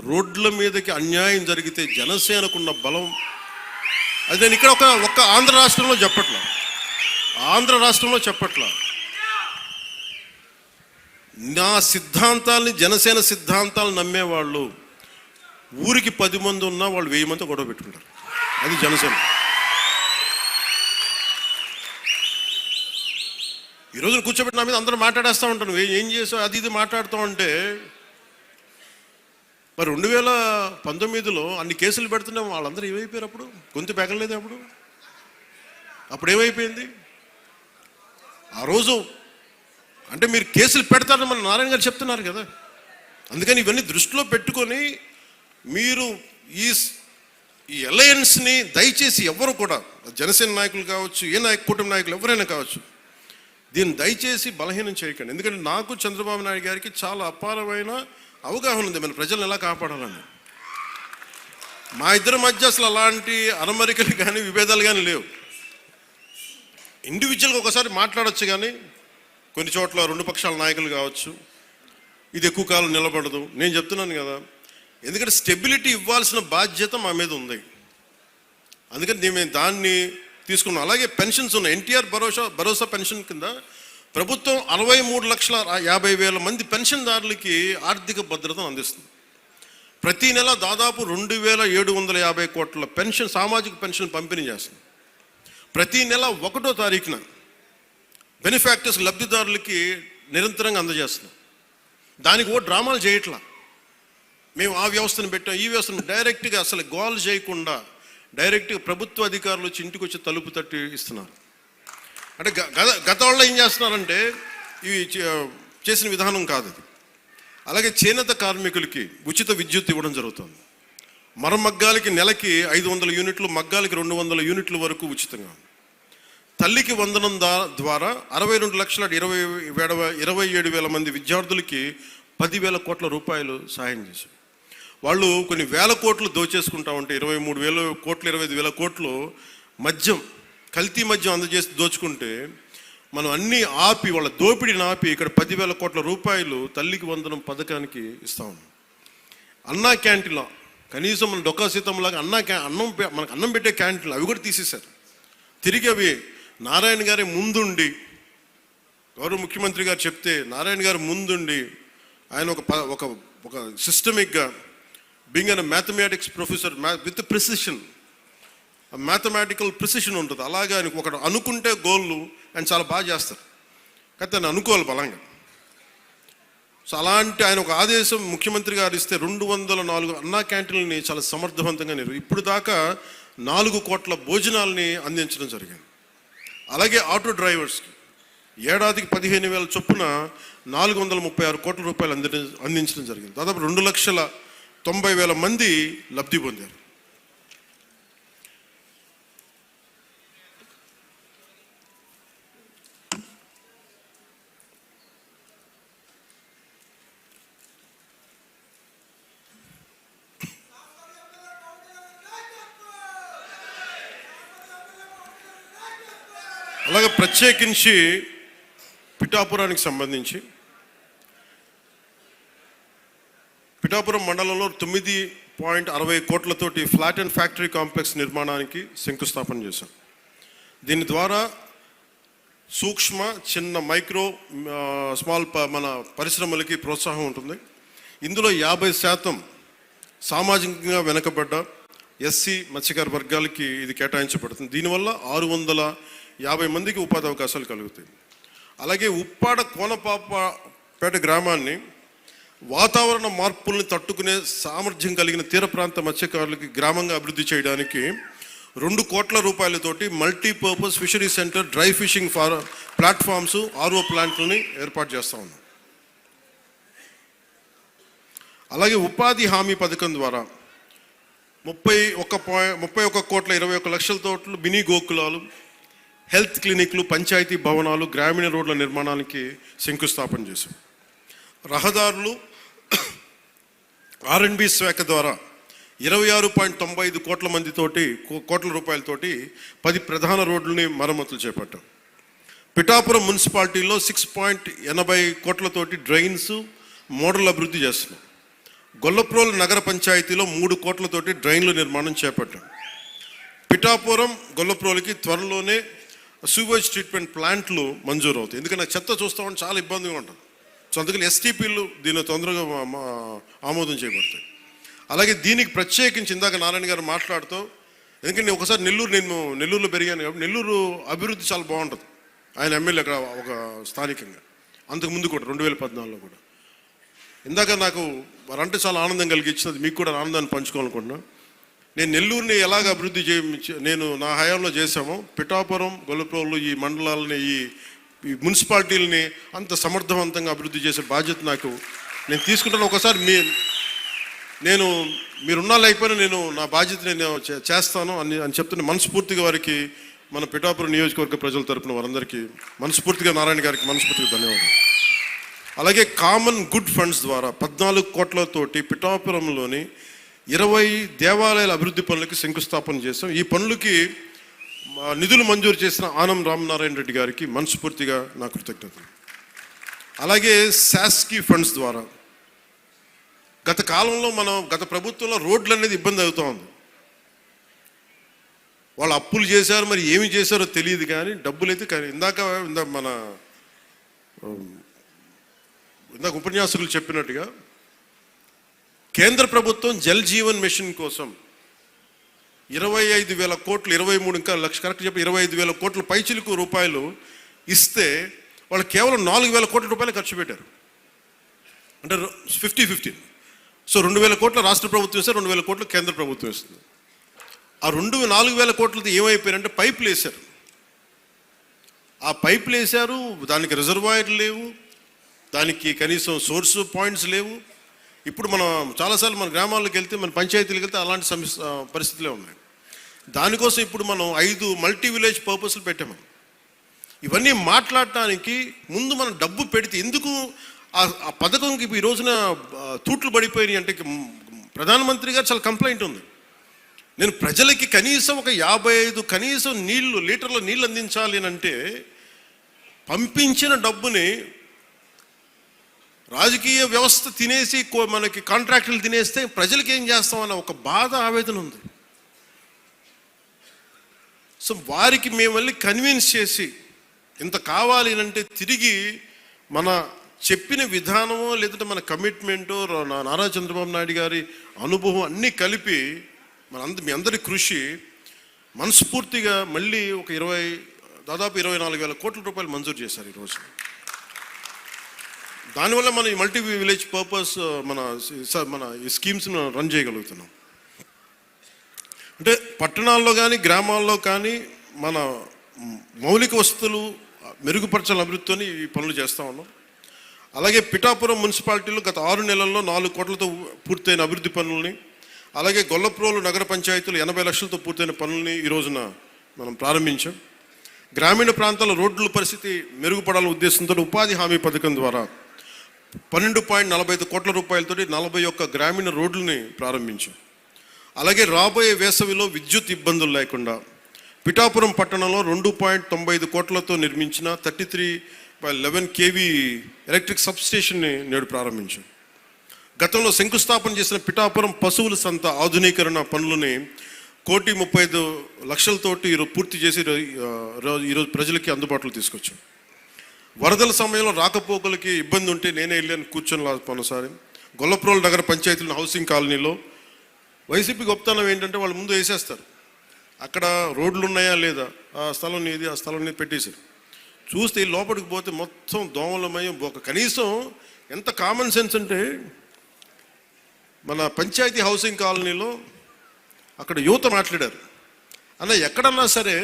రోడ్ల మీదకి అన్యాయం జరిగితే జనసేనకున్న బలం అది నేను ఇక్కడ ఒక ఆంధ్ర రాష్ట్రంలో చెప్పట్లా. నా సిద్ధాంతాలని, జనసేన సిద్ధాంతాలు నమ్మేవాళ్ళు ఊరికి 10 మంది ఉన్నా వాళ్ళు 1000 మందితో గొడవ పెట్టుకుంటారు. అది జనసేన. ఈరోజు కూర్చోబెట్టి నా మీద అందరూ మాట్లాడేస్తూ ఉంటాను, ఏం చేసావు అది ఇది మాట్లాడుతూ ఉంటే. మరి 2019లో అన్ని కేసులు పెడుతున్నాం, వాళ్ళందరూ ఏమైపోయారు? అప్పుడు గొంతు పెగలేదు. అప్పుడు ఏమైపోయింది? ఆ రోజు అంటే మీరు కేసులు పెడతారని మన నారాయణ గారు చెప్తున్నారు కదా. అందుకని ఇవన్నీ దృష్టిలో పెట్టుకొని మీరు ఈ అలయన్స్ని దయచేసి ఎవరు కూడా, జనసేన నాయకులు కావచ్చు, కూటమి నాయకులు ఎవరైనా కావచ్చు, దీన్ని దయచేసి బలహీనం చేయకండి. ఎందుకంటే నాకు చంద్రబాబు నాయుడు గారికి చాలా అపారమైన అవగాహన ఉంది మన ప్రజలను ఎలా కాపాడాలని. మా ఇద్దరి మధ్య అసలు అలాంటి అరమరికలు కానీ విభేదాలు కానీ లేవు. ఇండివిజువల్గా ఒకసారి మాట్లాడచ్చు, కానీ కొన్ని చోట్ల రెండు పక్షాల నాయకులు కావచ్చు, ఇది ఎక్కువ కాలం నిలబడదు. నేను చెప్తున్నాను కదా, ఎందుకంటే స్టెబిలిటీ ఇవ్వాల్సిన బాధ్యత మా మీద ఉంది. అందుకని మేము దాన్ని తీసుకున్నాం. అలాగే పెన్షన్స్ ఉన్నాయి. ఎన్టీఆర్ భరోసా పెన్షన్ కింద ప్రభుత్వం 63,50,000 మంది పెన్షన్దారులకి ఆర్థిక భద్రతను అందిస్తుంది. ప్రతి నెల దాదాపు 2,750 కోట్ల పెన్షన్, సామాజిక పెన్షన్ పంపిణీ చేస్తుంది. ప్రతి నెల 1వ తారీఖున బెనిఫాక్టర్స్, లబ్ధిదారులకి నిరంతరంగా అందజేస్తున్నాం. దానికి డ్రామాలు చేయట్లా. మేము ఆ వ్యవస్థను పెట్టాం, ఈ వ్యవస్థను డైరెక్ట్గా అసలు గోల్ చేయకుండా డైరెక్ట్గా ప్రభుత్వ అధికారులు వచ్చి ఇంటికి వచ్చి తలుపు తట్టి ఇస్తున్నారు. అంటే గత వాళ్ళు ఏం చేస్తున్నారంటే ఇవి చేసిన విధానం కాదు అది. అలాగే చేనేత కార్మికులకి ఉచిత విద్యుత్ ఇవ్వడం జరుగుతుంది. మరమగ్గాలకి నెలకి 500 యూనిట్లు, మగ్గాలకి 200 యూనిట్ల వరకు ఉచితంగా. తల్లికి వందనం ద్వారా 62,27,000 మంది విద్యార్థులకి 10,000 కోట్ల రూపాయలు సాయం చేశారు. వాళ్ళు కొన్ని వేల కోట్లు దోచేసుకుంటా ఉంటే 23,000 కోట్లు, 25,000 కోట్లు మద్యం, కల్తీ మద్యం అందజేసి దోచుకుంటే మనం అన్నీ ఆపి, వాళ్ళ దోపిడీని ఆపి ఇక్కడ 10,000 కోట్ల రూపాయలు తల్లికి వందనం పథకానికి ఇస్తా ఉన్నాం. అన్నా క్యాంటీన్లో కనీసం మన డొక్కా సీతంలాగా మనకు అన్నం పెట్టే క్యాంటీన్లు అవి కూడా తీసేశారు. తిరిగి అవి నారాయణ గారి ముందుండి, గౌరవ ముఖ్యమంత్రి గారు చెప్తే నారాయణ గారు ముందుండి ఆయన ఒక సిస్టమిక్గా being an mathematics professor with precision, mathematical precision ఉంటుంది. అలాగే ఆయనకు ఒకటి అనుకుంటే గోళ్ళు ఆయన చాలా బాగా చేస్తారు, కానీ ఆయన అనుకోవాలి బలంగా. సో అలాంటి ఆయన ఒక ఆదేశం ముఖ్యమంత్రి గారు ఇస్తే 204 అన్నా క్యాంటీన్లని చాలా సమర్థవంతంగా ఇప్పుడు దాకా 4 కోట్ల భోజనాలని అందించడం జరిగింది. అలాగే ఆటో డ్రైవర్స్కి ఏడాదికి 15,000 చొప్పున 436 కోట్ల రూపాయలు అందించడం జరిగింది. దాదాపు 2,90,000 మంది లబ్ధి పొందారు. అలాగే ప్రత్యేకించి పిఠాపురానికి సంబంధించి పిఠాపురం మండలంలో 9.60 కోట్లతోటి ఫ్లాట్ అండ్ ఫ్యాక్టరీ కాంప్లెక్స్ నిర్మాణానికి శంకుస్థాపన చేశాం. దీని ద్వారా సూక్ష్మ, చిన్న, మైక్రో, స్మాల్ మన పరిశ్రమలకి ప్రోత్సాహం ఉంటుంది. ఇందులో 50% సామాజికంగా వెనకబడ్డ ఎస్సీ, మత్స్యకార వర్గాలకి ఇది కేటాయించబడుతుంది. దీనివల్ల 650 మందికి ఉపాధి అవకాశాలు కలుగుతాయి. అలాగే ఉప్పాడ కోనపాపపేట గ్రామాన్ని వాతావరణ మార్పుల్ని తట్టుకునే సామర్థ్యం కలిగిన తీర ప్రాంత మత్స్యకారులకి గ్రామంగా అభివృద్ధి చేయడానికి 2 కోట్ల రూపాయలతోటి multipurpose fishery centre, dry fishing platforms, RO ప్లాంట్లని ఏర్పాటు చేస్తూ ఉన్నాం. అలాగే ఉపాధి హామీ పథకం ద్వారా 31,21,21,00,000 మినీ గోకులాలు, హెల్త్ క్లినిక్లు, పంచాయతీ భవనాలు, గ్రామీణ రోడ్ల నిర్మాణానికి శంకుస్థాపన చేశాం. రహదారులు, R&B శాఖ ద్వారా 26.95 కోట్ల రూపాయలతోటి 10 ప్రధాన రోడ్లని మరమ్మతులు చేపట్టాం. పిఠాపురం మున్సిపాలిటీలో 6.80 కోట్లతోటి డ్రైన్స్, మోడల్ అభివృద్ధి చేస్తున్నాం. గొల్లప్రోలు నగర పంచాయతీలో 3 కోట్లతోటి డ్రైన్ల నిర్మాణం చేపట్టాం. పిఠాపురం, గొల్లప్రోలుకి త్వరలోనే సూవేజ్ ట్రీట్మెంట్ ప్లాంట్లు మంజూరు అవుతాయి. ఎందుకంటే చెత్త చూస్తూ ఉంటే చాలా ఇబ్బందిగా ఉంటుంది. సో అందుకని STPలు దీన్ని తొందరగా ఆమోదం చేయబడతాయి. అలాగే దీనికి ప్రత్యేకించి ఇందాక నారాయణ గారు మాట్లాడుతూ, ఎందుకంటే ఒకసారి నెల్లూరులో పెరిగాను కాబట్టి నెల్లూరు అభివృద్ధి చాలా బాగుంటుంది. ఆయన ఎమ్మెల్యే అక్కడ ఒక స్థానికంగా, అంతకుముందు కూడా 2014లో కూడా. ఇందాక నాకు వారంటే చాలా ఆనందం కలిగించినది, మీకు కూడా ఆనందాన్ని పంచుకోవాలనుకుంటున్నాను. నేను నెల్లూరుని ఎలాగ అభివృద్ధి నేను నా హయాంలో చేశామో, పిఠాపురం, గొల్లప్రోలు ఈ మండలాలని, ఈ మున్సిపాలిటీలని అంత సమర్థవంతంగా అభివృద్ధి చేసే బాధ్యత నేను తీసుకుంటాను. ఒకసారి మీరున్నా లేకపోయినా నా బాధ్యత నేను చేస్తాను అని చెప్తున్న మనస్ఫూర్తిగా వారికి మన పిఠాపురం నియోజకవర్గ ప్రజల తరపున వారందరికీ మనస్ఫూర్తిగా నారాయణ గారికి మనస్ఫూర్తిగా ధన్యవాదాలు. అలాగే కామన్ గుడ్ ఫండ్స్ ద్వారా 14 కోట్లతోటి పిఠాపురంలోని 20 దేవాలయాల అభివృద్ధి పనులకి శంకుస్థాపన చేశాం. ఈ పనులకి నిధులు మంజూరు చేసిన ఆనం రామనారాయణ రెడ్డి గారికి మనస్ఫూర్తిగా నా కృతజ్ఞతలు. అలాగే శాస్కీ ఫండ్స్ ద్వారా గత కాలంలో గత ప్రభుత్వంలో రోడ్లు అనేది ఇబ్బంది అవుతూ ఉంది. వాళ్ళు అప్పులు చేశారు, మరి ఏమి చేశారో తెలియదు, కానీ డబ్బులు అయితే ఇందాక ఉపన్యాసకులు చెప్పినట్టుగా కేంద్ర ప్రభుత్వం జల్ జీవన్ మిషన్ కోసం 25,000 కోట్లు, 23 ఇంకా లక్ష కరెక్ట్ చెప్పి 25,000 కోట్ల పైచిలుకు రూపాయలు ఇస్తే వాళ్ళు కేవలం 4,000 కోట్ల రూపాయలు ఖర్చు పెట్టారు. అంటే 50-50. సో 2,000 కోట్ల రాష్ట్ర ప్రభుత్వం ఇస్తే 2,000 కోట్లు కేంద్ర ప్రభుత్వం ఇస్తుంది. ఆ 4,000 కోట్లతో ఏమైపోయారంటే పైపులు వేశారు. ఆ పైపులు వేశారు, దానికి రిజర్వాయర్లు లేవు, దానికి కనీసం సోర్స్ పాయింట్స్ లేవు. ఇప్పుడు మనం చాలాసార్లు మన గ్రామాల్లోకి వెళ్తే, మన పంచాయతీలకు వెళ్తే అలాంటి పరిస్థితులే ఉన్నాయి. దానికోసం ఇప్పుడు మనం 5 మల్టీ విలేజ్ పర్పస్లు పెట్టాము. ఇవన్నీ మాట్లాడటానికి ముందు మనం డబ్బు పెడితే ఎందుకు ఆ పథకంకి ఈ రోజున తూట్లు పడిపోయినాయి అంటే ప్రధానమంత్రి గారు చాలా కంప్లైంట్ ఉంది. నేను ప్రజలకి కనీసం ఒక 55 కనీసం లీటర్ల నీళ్ళు అందించాలి అని అంటే పంపించిన డబ్బుని రాజకీయ వ్యవస్థ తినేసి మనకి కాంట్రాక్టులు తినేస్తే ప్రజలకి ఏం చేస్తామన్న ఒక బాధ, ఆవేదన ఉంది. సో వారికి మేము వెళ్ళి కన్విన్స్ చేసి ఇంత కావాలి అంటే తిరిగి మన చెప్పిన విధానమో లేదంటే మన కమిట్మెంటో నారా చంద్రబాబు నాయుడు గారి అనుభవం అన్నీ కలిపి మీ అందరి కృషి మనస్ఫూర్తిగా మళ్ళీ ఒక దాదాపు 24,000 కోట్ల రూపాయలు మంజూరు చేశారు ఈరోజు. దానివల్ల మనం ఈ మల్టీ విలేజ్ పర్పస్ మన ఈ స్కీమ్స్ రన్ చేయగలుగుతున్నాం. అంటే పట్టణాల్లో కానీ గ్రామాల్లో కానీ మన మౌలిక వసతులు మెరుగుపరచాలని అభివృద్ధితో ఈ పనులు చేస్తూ ఉన్నాం. అలాగే పిఠాపురం మున్సిపాలిటీలో గత 6 నెలల్లో 4 కోట్లతో పూర్తయిన అభివృద్ధి పనులని, అలాగే గొల్లప్రోలు నగర పంచాయతీలు 80 లక్షలతో పూర్తయిన పనులని ఈ రోజున మనం ప్రారంభించాం. గ్రామీణ ప్రాంతాల రోడ్ల పరిస్థితి మెరుగుపడాలనే ఉద్దేశంతో ఉపాధి హామీ పథకం ద్వారా 12.45 కోట్ల రూపాయలతో 41 గ్రామీణ రోడ్లని ప్రారంభించాం. అలాగే రాబోయే వేసవిలో విద్యుత్ ఇబ్బందులు లేకుండా పిఠాపురం పట్టణంలో 2.95 కోట్లతో నిర్మించిన 33.11 kV ఎలక్ట్రిక్ సబ్స్టేషన్ని నేడు ప్రారంభించాం. గతంలో శంకుస్థాపన చేసిన పిఠాపురం పశువుల సంత ఆధునీకరణ పనులని 1,35,00,000తోటి ఈరోజు పూర్తి చేసి ఈరోజు ప్రజలకి అందుబాటులో తీసుకొచ్చాం. వరదల సమయంలో రాకపోకలకి ఇబ్బంది ఉంటే నేనే వెళ్ళాను కూర్చొని పోనసారి గొల్లప్రోలు నగర పంచాయతీలో హౌసింగ్ కాలనీలో. వైసీపీ గొప్పతనం ఏంటంటే వాళ్ళు ముందు వేసేస్తారు, అక్కడ రోడ్లు ఉన్నాయా లేదా, ఆ స్థలం నీది ఆ స్థలం నీది పెట్టేశారు. చూస్తే లోపలికి పోతే మొత్తం దోమలమయం. కనీసం ఎంత కామన్ సెన్స్ అంటే మన పంచాయతీ హౌసింగ్ కాలనీలో అక్కడ యువత మాట్లాడారు, అన్న ఎక్కడన్నా సరే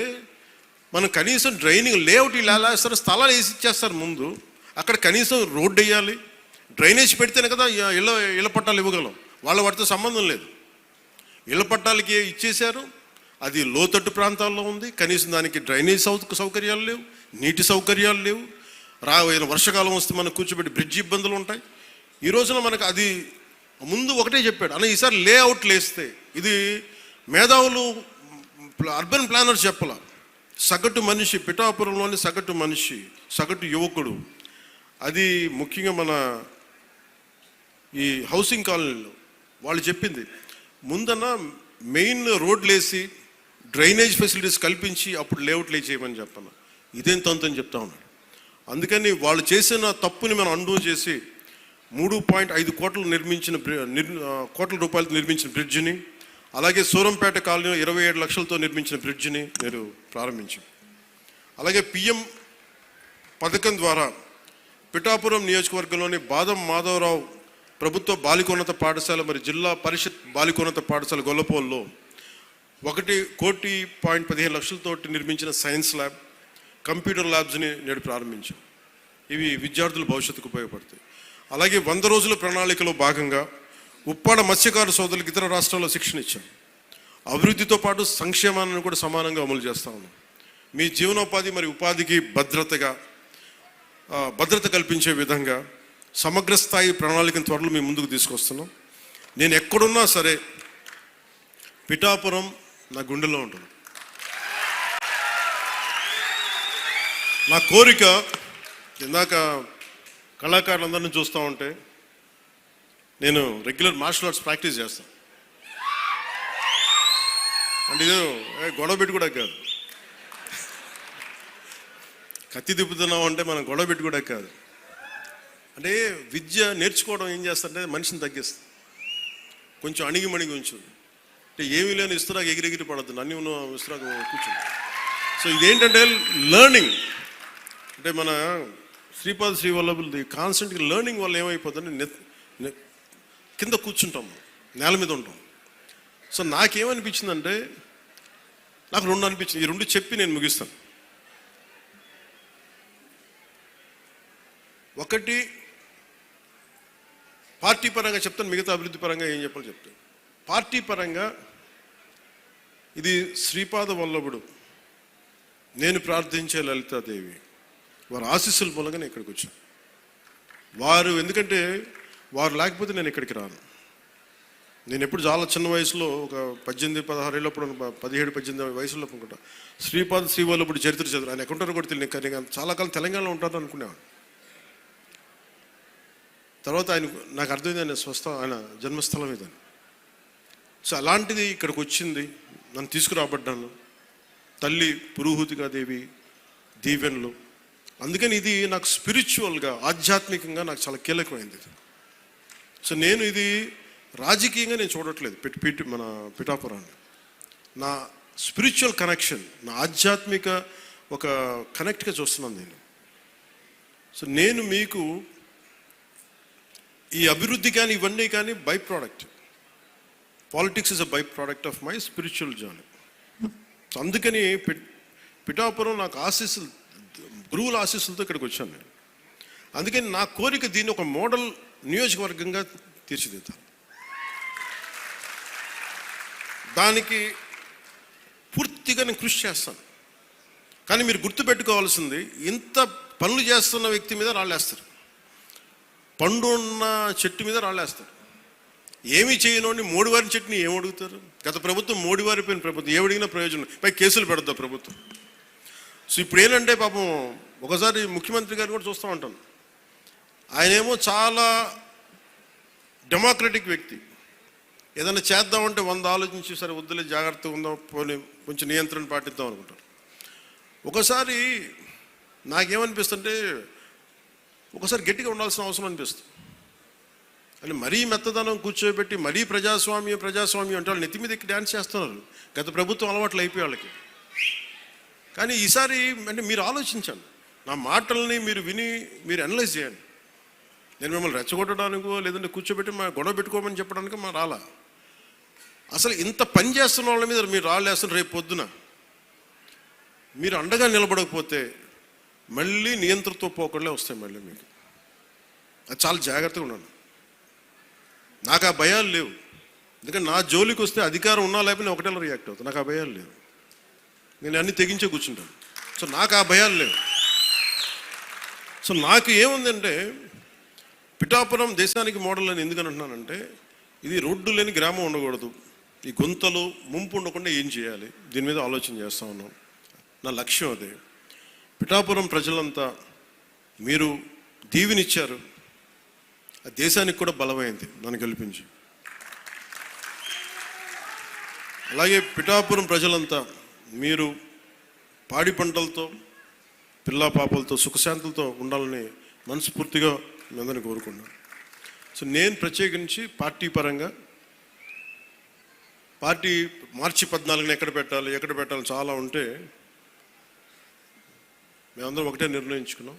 మనం కనీసం డ్రైనింగ్ లేఅవుట్ ఇలా వేస్తారు, స్థలాలు వేసి ఇచ్చేస్తారు ముందు, అక్కడ కనీసం రోడ్డు వేయాలి, డ్రైనేజ్ పెడితేనే కదా ఇళ్ళ పట్టాలు ఇవ్వగలం. వాళ్ళ వాటితో సంబంధం లేదు. ఇళ్ళ పట్టాలకి ఇచ్చేశారు, అది లోతట్టు ప్రాంతాల్లో ఉంది, కనీసం దానికి డ్రైనేజ్ సౌకర్యాలు లేవు, నీటి సౌకర్యాలు లేవు. రాబోయే వర్షాకాలం వస్తే మనకు కూర్చోబెట్టి బ్రిడ్జ్ ఇబ్బందులు ఉంటాయి. ఈ రోజున మనకు అది ముందు ఒకటే చెప్పాడు, అన్న ఈసారి లేఅవుట్లు వేస్తే ఇది మేధావులు అర్బన్ ప్లానర్స్ చెప్పాల, సగటు మనిషి పిఠాపురంలోని సగటు మనిషి, సగటు యువకుడు, అది ముఖ్యంగా మన ఈ హౌసింగ్ కాలనీలో వాళ్ళు చెప్పింది ముందన్న మెయిన్ రోడ్లు వేసి డ్రైనేజ్ ఫెసిలిటీస్ కల్పించి అప్పుడు లేఅవుట్లు చేయమని చెప్పాను. ఇదేం తంతని చెప్తా ఉన్నాడు. అందుకని వాళ్ళు చేసిన తప్పుని మనం అండూ చేసి 3.5 కోట్ల రూపాయలతో నిర్మించిన బ్రిడ్జిని, అలాగే సూరంపేట కాలనీలో 27 లక్షలతో నిర్మించిన బ్రిడ్జిని నేను ప్రారంభించాం. అలాగే పిఎం పథకం ద్వారా పిఠాపురం నియోజకవర్గంలోని బాదం మాధవరావు ప్రభుత్వ బాలికోన్నత పాఠశాల మరి జిల్లా పరిషత్ బాలికోన్నత పాఠశాల గొల్లపోల్లో 1,15,00,000 నిర్మించిన సైన్స్ ల్యాబ్, కంప్యూటర్ ల్యాబ్స్ని నేడు ప్రారంభించాం. ఇవి విద్యార్థుల భవిష్యత్తుకు ఉపయోగపడతాయి. అలాగే 100 రోజుల ప్రణాళికలో భాగంగా ఉప్పాడ మత్స్యకారు సోదరులకు ఇతర రాష్ట్రాల్లో శిక్షణ ఇచ్చాం. అభివృద్ధితో పాటు సంక్షేమాన్ని కూడా సమానంగా అమలు చేస్తా ఉన్నాం. మీ జీవనోపాధి మరి ఉపాధికి భద్రత కల్పించే విధంగా సమగ్ర స్థాయి ప్రణాళికను త్వరలో మీ ముందుకు తీసుకొస్తున్నాం. నేను ఎక్కడున్నా సరే పిఠాపురం నా గుండెల్లో ఉంటుంది. నా కోరిక, ఇందాక కళాకారులందరినీ చూస్తూ ఉంటే నేను రెగ్యులర్ మార్షల్ ఆర్ట్స్ ప్రాక్టీస్ చేస్తాను. అంటే ఇదే గొడవ పెట్టి కూడా కాదు, కత్తి తిప్పుతున్నాం అంటే మనం గొడవ పెట్టి కూడా కాదు. అంటే విద్య నేర్చుకోవడం ఏం చేస్తుంటే మనిషిని తగ్గిస్తుంది, కొంచెం అణిగిమణిగి ఉంచుంది. అంటే ఏమీ లేని ఇస్తురాకు ఎగిరెగిరి పడద్దు, అన్నీ ఉన్న ఇస్తురాకు కూర్చుంది. సో ఇదేంటంటే లెర్నింగ్. అంటే మన శ్రీపాద శ్రీవల్లభులది కాన్స్టెంట్గా లెర్నింగ్ వల్ల ఏమైపోతుంది, కింద కూర్చుంటాం, నేల మీద ఉంటాం. సో నాకేమనిపించిందంటే, నాకు రెండు అనిపించింది. ఈ రెండు చెప్పి నేను ముగిస్తాను. ఒకటి పార్టీ పరంగా చెప్తాను, మిగతా అభివృద్ధి పరంగా ఏం చెప్పాలో చెప్తాను. పార్టీ పరంగా ఇది శ్రీపాద వల్లభుడు, నేను ప్రార్థించే లలితాదేవి వారి ఆశీస్సుల మూలంగా నేను ఇక్కడికి వచ్చాను. వారు ఎందుకంటే వారు లేకపోతే నేను ఇక్కడికి రాను. నేను ఎప్పుడు చాలా చిన్న వయసులో ఒక 18-16 ఏళ్ళప్పుడు 17-18 వయసులో అనుకుంటా శ్రీపాద శ్రీవల్లభుడు చరిత్ర చదువు. ఆయన ఎక్కడుంటారో కూడా తెలియదు, కానీ చాలా కాలం తెలంగాణలో ఉంటారు అనుకునేవాడు. తర్వాత నాకు అర్థమైంది ఆయన జన్మస్థలం ఇదని. సో అలాంటిది ఇక్కడికి వచ్చింది, నన్ను తీసుకురాబడ్డాను. తల్లి పురుహూతికాదేవి దీవెనలు. అందుకని ఇది నాకు స్పిరిచువల్గా, ఆధ్యాత్మికంగా నాకు చాలా కీలకమైంది ఇది. సో నేను ఇది రాజకీయంగా నేను చూడట్లేదు మన పిఠాపురాన్ని. నా స్పిరిచువల్ కనెక్షన్, నా ఆధ్యాత్మిక ఒక కనెక్ట్గా చూస్తున్నాను నేను. సో నేను మీకు ఈ అభివృద్ధి కానీ ఇవన్నీ కానీ by product. Politics is a by product of my spiritual journey. So అందుకని పిఠాపురం నాకు ఆశీస్సులు, గురువుల ఆశీస్సులతో ఇక్కడికి వచ్చాను నేను. అందుకని నా కోరిక దీన్ని ఒక మోడల్ నియోజకవర్గంగా తీర్చిదిద్దాను. దానికి పూర్తిగా నేను కృషి చేస్తాను. కానీ మీరు గుర్తుపెట్టుకోవాల్సింది, ఇంత పనులు చేస్తున్న వ్యక్తి మీద రాళ్ళేస్తారు, పండు ఉన్న చెట్టు మీద రాళ్ళేస్తారు. ఏమీ చేయనోడిని మోడివారి చెట్టుని ఏం అడుగుతారు? గత ప్రభుత్వం మోడివారిపోయిన ప్రభుత్వం, ఏమడిగినా ప్రయోజనం, పై కేసులు పెడతా ప్రభుత్వం. సో ఇప్పుడు ఏంటంటే పాపం ఒకసారి ముఖ్యమంత్రి గారు కూడా చూస్తూ ఉంటాను, ఆయనేమో చాలా డెమోక్రటిక్ వ్యక్తి. ఏదైనా చేద్దామంటే 100 ఆలోచించి సరే వద్దులే జాగ్రత్తగా ఉందాం, పోనీ కొంచెం నియంత్రణ పాటిద్దాం అనుకుంటారు. ఒకసారి నాకేమనిపిస్తుంటే, ఒకసారి గట్టిగా ఉండాల్సిన అవసరం అనిపిస్తుంది. అని మరీ మెత్తదనం కూర్చోబెట్టి మరీ ప్రజాస్వామ్యం అంటే వాళ్ళు నెత్తి మీద ఎక్కి డ్యాన్స్ చేస్తున్నారు. గత ప్రభుత్వం అలవాట్లు అయిపోయి వాళ్ళకి. కానీ ఈసారి అంటే మీరు ఆలోచించండి, నా మాటల్ని మీరు విని మీరు అనలైజ్ చేయండి. నేను మిమ్మల్ని రెచ్చగొట్టడానికో లేదంటే కూర్చోబెట్టి మా గొడవ పెట్టుకోమని చెప్పడానికి మా రాలా. అసలు ఇంత పని చేస్తున్న వాళ్ళ మీద మీరు రాళ్ళేస్తున్నారు. రేపు పొద్దున మీరు అండగా నిలబడకపోతే మళ్ళీ నియంత్రణతో పోకడలే వస్తాయి మళ్ళీ మీకు. అది చాలా జాగ్రత్తగా ఉన్నాను. నాకు ఆ భయాలు లేవు. ఎందుకంటే నా జోలికి వస్తే అధికారం ఉన్నా లేకపోతే ఒకటేలా రియాక్ట్ అవుతాను. నాకు ఆ భయాలు లేవు. నేను అన్ని తెగించే కూర్చుంటాను. సో నాకు ఆ భయాలు లేవు. సో నాకు ఏముందంటే, పిఠాపురం దేశానికి మోడల్ అని ఎందుకని అంటున్నానంటే, ఇది రోడ్డు లేని గ్రామం ఉండకూడదు, ఈ గుంతలు ముంపు ఉండకుండా ఏం చేయాలి, దీని మీద ఆలోచన చేస్తూ ఉన్నాం. నా లక్ష్యం అదే. పిఠాపురం ప్రజలంతా మీరు దీవెనిచ్చారు, ఆ దేశానికి కూడా బలమైంది నన్ను గెలిపించి. అలాగే పిఠాపురం ప్రజలంతా మీరు పాడి పంటలతో పిల్లా పాపలతో సుఖశాంతులతో ఉండాలని మనస్ఫూర్తిగా మీ అందరినీ కోరుకున్నాను. సో నేను ప్రత్యేకించి పార్టీ పరంగా పార్టీ మార్చి 14న ఎక్కడ పెట్టాలి చాలా ఉంటే మేమందరం ఒకటే నిర్ణయించుకున్నాం.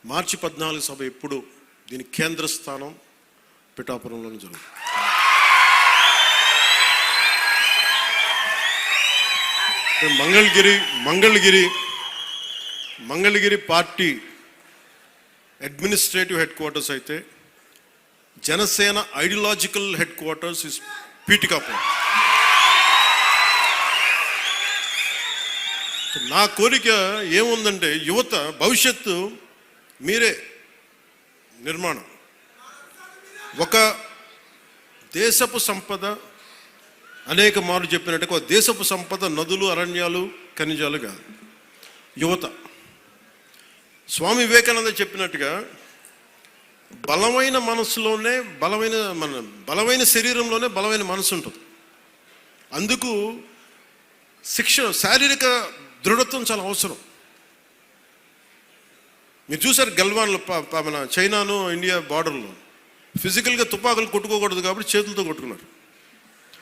మార్చి 14 సభ ఎప్పుడు దీని కేంద్ర స్థానం పిఠాపురంలోనే జరుగుతుంది. Mangalagiri party administrative headquarters అయితే, Janasena ideological headquarters is Pithapuram. నా కోరిక ఏముందంటే యువత భవిష్యత్తు మీరే నిర్మాణం. ఒక దేశపు సంపద అనేక మార్లు చెప్పినట్టుగా ఒక దేశపు సంపద నదులు, అరణ్యాలు, ఖనిజాలు కాదు, యువత. స్వామి వివేకానంద చెప్పినట్టుగా బలమైన మనసులోనే బలమైన శరీరంలోనే బలమైన మనసు ఉంటుంది. అందుకు శిక్షణ, శారీరక దృఢత్వం చాలా అవసరం. మీరు చూసారు గల్వాన్లో మన చైనాను ఇండియా బార్డర్లో ఫిజికల్గా తుపాకులు కొట్టుకోకూడదు కాబట్టి చేతులతో కొట్టుకున్నారు.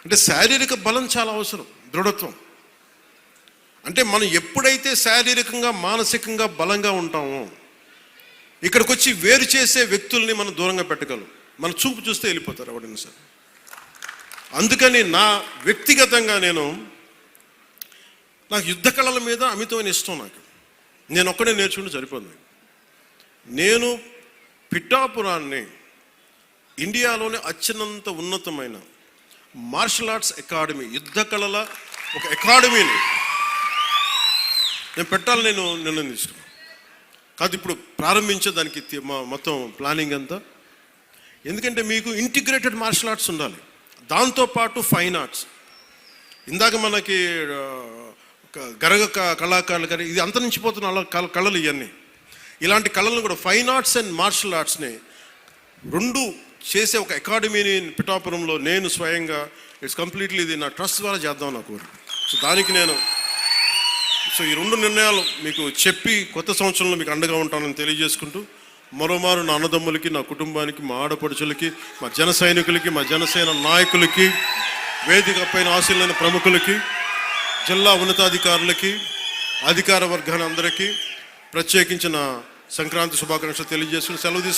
అంటే శారీరక బలం చాలా అవసరం, దృఢత్వం. అంటే మనం ఎప్పుడైతే శారీరకంగా మానసికంగా బలంగా ఉంటామో ఇక్కడికి వచ్చి వేరు చేసే వ్యక్తుల్ని మనం దూరంగా పెట్టగలం. మన చూపు చూస్తే వెళ్ళిపోతారు ఎవరైనా సరే. అందుకని నా వ్యక్తిగతంగా నాకు యుద్ధ కళల మీద అమితమైన ఇష్టం. నేను ఒక్కడే నేర్చుకుంటే సరిపోతుంది. నేను పిఠాపురాన్ని ఇండియాలోనే అత్యున్నత ఉన్నతమైన మార్షల్ ఆర్ట్స్ అకాడమీ, యుద్ధ కళల ఒక అకాడమీని నేను పెట్టాలని నేను నిర్ణయం తీసుకున్నాను. కాదు ఇప్పుడు ప్రారంభించే దానికి మొత్తం ప్లానింగ్ అంతా. ఎందుకంటే మీకు ఇంటిగ్రేటెడ్ మార్షల్ ఆర్ట్స్ ఉండాలి, దాంతోపాటు ఫైన్ ఆర్ట్స్. ఇందాక మనకి గరగ కళాకారులు కానీ ఇది అంతరించిపోతున్న కళలు ఇవన్నీ. ఇలాంటి కళలను కూడా ఫైన్ ఆర్ట్స్ అండ్ మార్షల్ ఆర్ట్స్ని రెండు చేసే ఒక అకాడమీని పిఠాపురంలో నేను స్వయంగా ఇట్స్ కంప్లీట్లీ ఇది నా ట్రస్ట్ ద్వారా చేద్దాం నా కోరిక. సో దానికి ఈ రెండు నిర్ణయాలు మీకు చెప్పి కొత్త సంవత్సరంలో మీకు అండగా ఉంటానని తెలియజేసుకుంటూ, మరోమారు నా అన్నదమ్ములకి, నా కుటుంబానికి, మా ఆడపడుచులకి, మా జన సైనికులకి, మా జనసేన నాయకులకి, వేదిక పైన ఆశీలైన ప్రముఖులకి, జిల్లా ఉన్నతాధికారులకి, అధికార వర్గాన్ని అందరికీ ప్రత్యేకించిన సంక్రాంతి శుభాకాంక్షలు తెలియజేసుకుని సెలవు